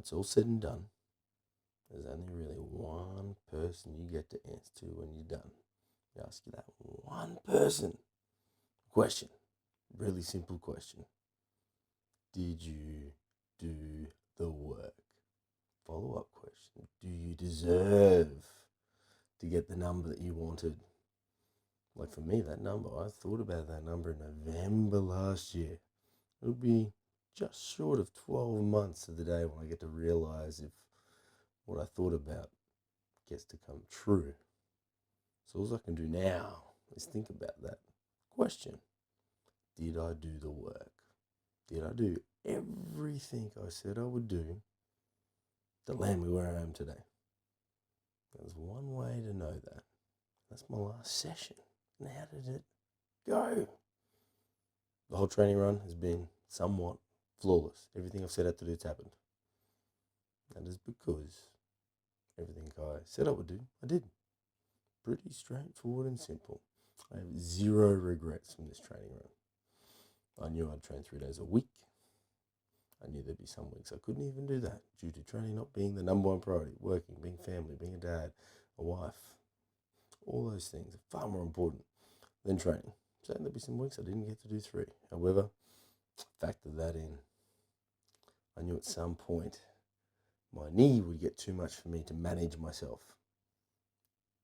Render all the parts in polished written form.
it's all said and done, there's only really one person you get to answer to when you're done. You ask you that one person question. Really simple question. Did you do the work? Follow-up question. Do you deserve to get the number that you wanted? Like for me, that number, I thought about that number in November last year. It would be just short of 12 months to the day when I get to realize if what I thought about gets to come true. So all I can do now is think about that question. Did I do the work? Did I do everything I said I would do to land me where I am today? There's one way to know that. That's my last session. And how did it go? The whole training run has been somewhat flawless. Everything I've set out to do has happened. That is because everything I said I would do, I did. Pretty straightforward and simple. I have zero regrets from this training run. I knew I'd train 3 days a week. I knew there'd be some weeks I couldn't even do that due to training not being the number one priority. Working, being family, being a dad, a wife. All those things are far more important than training. So there'd be some weeks I didn't get to do 3. However, factor that in. I knew at some point my knee would get too much for me to manage myself.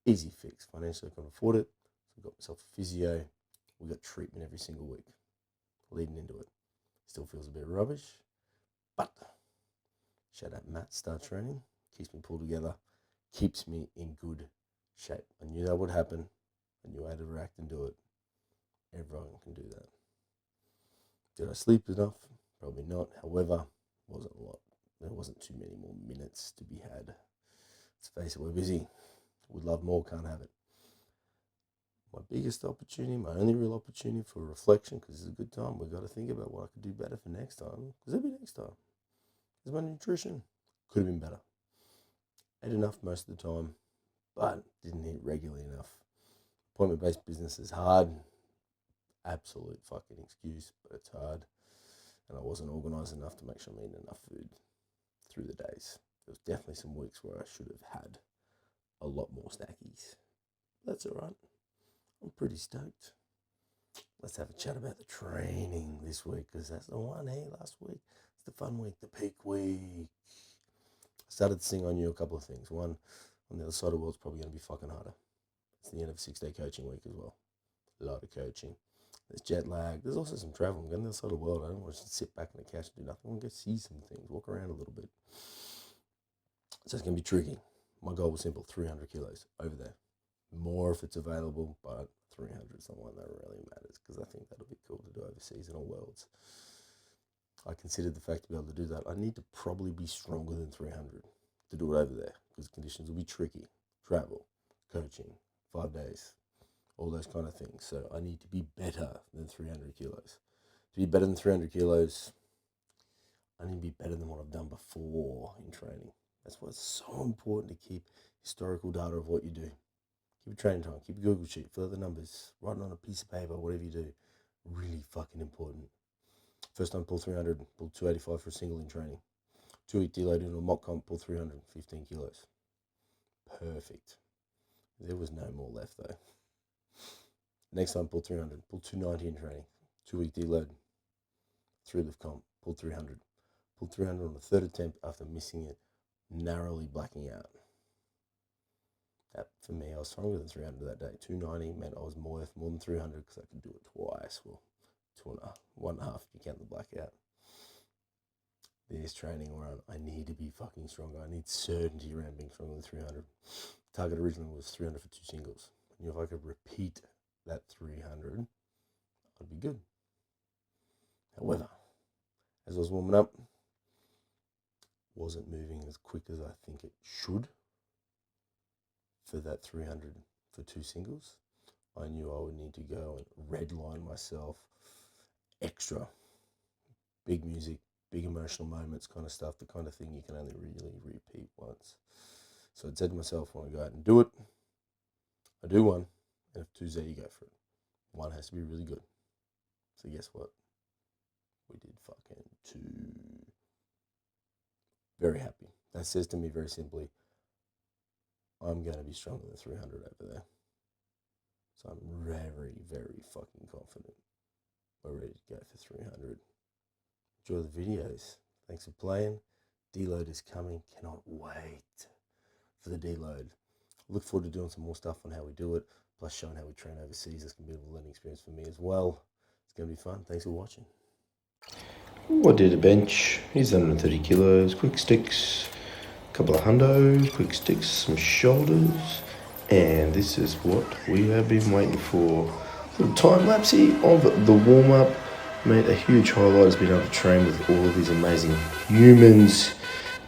Easy fix. Financially, I couldn't afford it. So I got myself a physio. We got treatment every single week leading into it. Still feels a bit rubbish, but shout out Matt, start training, keeps me pulled together, keeps me in good shape. I knew that would happen. I knew I had to react and do it. Everyone can do that. Did I sleep enough? Probably not. However, wasn't a lot. There wasn't too many more minutes to be had. Let's face it, we're busy. Would love more, can't have it. My biggest opportunity, my only real opportunity for reflection, because it's a good time, we've got to think about what I could do better for next time, because it'll be next time, is my nutrition. Could have been better. Ate enough most of the time, but didn't eat regularly enough. Appointment-based business is hard. Absolute fucking excuse, but it's hard. And I wasn't organised enough to make sure I'm eating enough food through the days. There was definitely some weeks where I should have had a lot more snackies. That's all right. I'm pretty stoked. Let's have a chat about the training this week, because that's the one, last week. It's the fun week, the peak week. I started to sing on you a couple of things. One, on the other side of the world, it's probably going to be fucking harder. It's the end of a 6-day coaching week as well. A lot of coaching. There's jet lag. There's also some travel. I'm going to the other side of the world. I don't want to just sit back on the couch and do nothing. I want to go see some things, walk around a little bit. So it's going to be tricky. My goal was simple, 300 kilos over there. More if it's available, but 300 is the one that really matters, because I think that'll be cool to do overseas in all worlds. I considered the fact to be able to do that, I need to probably be stronger than 300 to do it over there, because conditions will be tricky. Travel, coaching, 5 days, all those kind of things. So I need to be better than 300 kilos. To be better than 300 kilos, I need to be better than what I've done before in training. That's why it's so important to keep historical data of what you do. Keep a training time, keep a Google sheet, fill out the numbers, write it on a piece of paper, whatever you do. Really fucking important. First time pull 300, pull 285 for a single in training. 2-week deload into a mock comp, pull 315 kilos. Perfect. There was no more left though. Next time pull 300, pull 290 in training. 2-week deload, 3 lift comp, pull 300. Pull 300 on the third attempt after missing it, narrowly blacking out. That, for me, I was stronger than 300 that day. 290 meant I was more than 300 because I could do it twice. Well, 1.5 if you count the blackout. This training run, I need to be fucking stronger. I need certainty around being stronger than 300. Target originally was 300 for 2 singles. I knew if I could repeat that 300, I'd be good. However, as I was warming up, wasn't moving as quick as I think it should for that 300 for 2 singles. I knew I would need to go and redline myself extra. Big music, big emotional moments kind of stuff, the kind of thing you can only really repeat once. So I said to myself, I want to go out and do it. I do one, and if 2's there, you go for it. 1 has to be really good. So guess what? We did fucking 2. Very happy. That says to me very simply, I'm going to be stronger than 300 over there. So I'm very, very fucking confident. We're ready to go for 300. Enjoy the videos. Thanks for playing. Deload is coming. Cannot wait for the deload. Look forward to doing some more stuff on how we do it, plus showing how we train overseas. It's going to be a learning experience for me as well. It's going to be fun. Thanks for watching. I did a bench. He's 130 kilos, quick sticks, a couple of hundos, quick sticks, some shoulders, and this is what we have been waiting for. A little time lapse of the warm up. Mate, a huge highlight has been able to train with all of these amazing humans.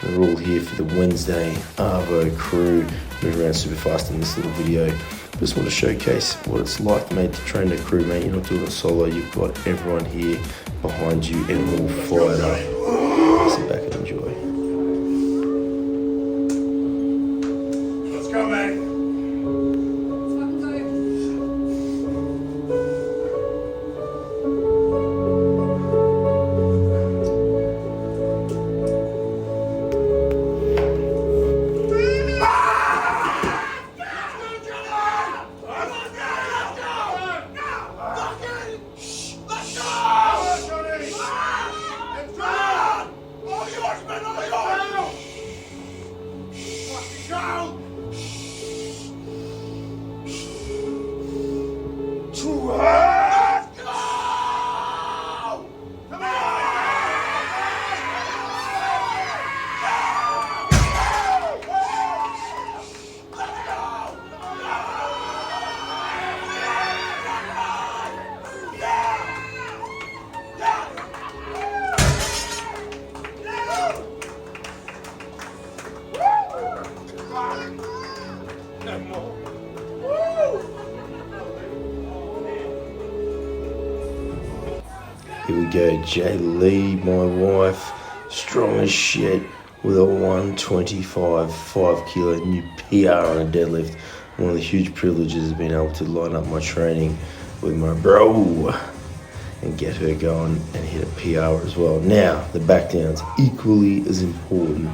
They're all here for the Wednesday Arvo crew. Move around super fast in this little video. Just want to showcase what it's like, mate, to train a crew, mate. You're not doing it solo. You've got everyone here behind you and all fired up. Sit back and enjoy. Let's go, mate. Here we go, Jay Lee, my wife, strong as shit, with a 125 5 kilo new PR on a deadlift. One of the huge privileges has been able to line up my training with my bro and get her going and hit a PR as well. Now, the back down's equally as important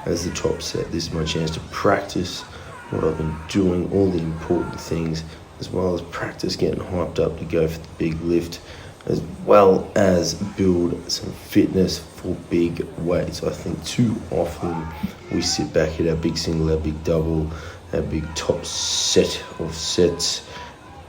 as the top set. This is my chance to practice what I've been doing, all the important things, as well as practice getting hyped up to go for the big lift, as well as build some fitness for big weights. I think too often we sit back at our big single, our big double, our big top set of sets,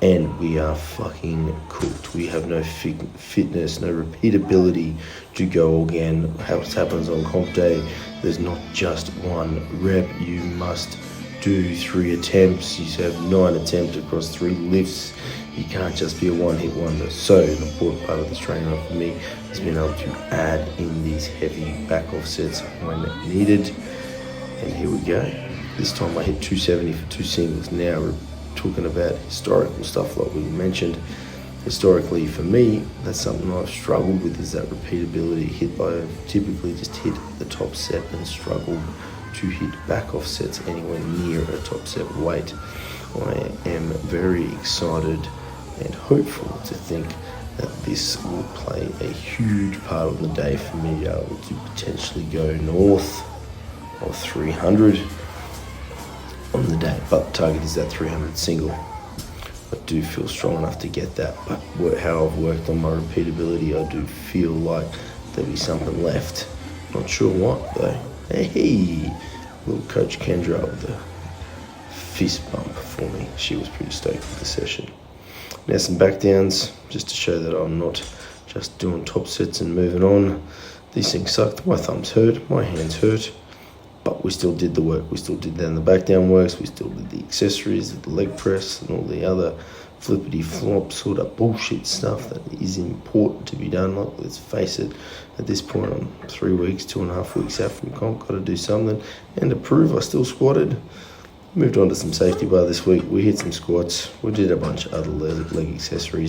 and we are fucking cooked. We have no fitness, no repeatability to go again. How it happens on comp day, there's not just one rep. You must do 3 attempts. You have 9 attempts across 3 lifts. You can't just be a one-hit wonder. So an important part of this training for me has been able to add in these heavy back offsets when needed. And here we go. This time I hit 270 for 2 singles. Now we're talking about historical stuff like we mentioned. Historically for me, that's something I've struggled with, is that repeatability. I've typically just hit the top set and struggled to hit back offsets anywhere near a top set weight. I am very excited and hopeful to think that this will play a huge part of the day for me to be able to potentially go north of 300 on the day. But the target is that 300 single. I do feel strong enough to get that, but how I've worked on my repeatability, I do feel like there'll be something left. Not sure what though. Hey, little Coach Kendra with a fist bump for me. She was pretty stoked with the session. Now some back downs, just to show that I'm not just doing top sets and moving on. These things sucked. My thumbs hurt, my hands hurt, but we still did the work. We still did the back down works. We still did the accessories, the leg press, and all the other flippity flop sort of bullshit stuff that is important to be done. Like, let's face it, at this point I'm 3 weeks, 2.5 weeks out from comp, got to do something. And to prove I still squatted, moved on to some safety bar this week. We hit some squats. We did a bunch of other leg accessories.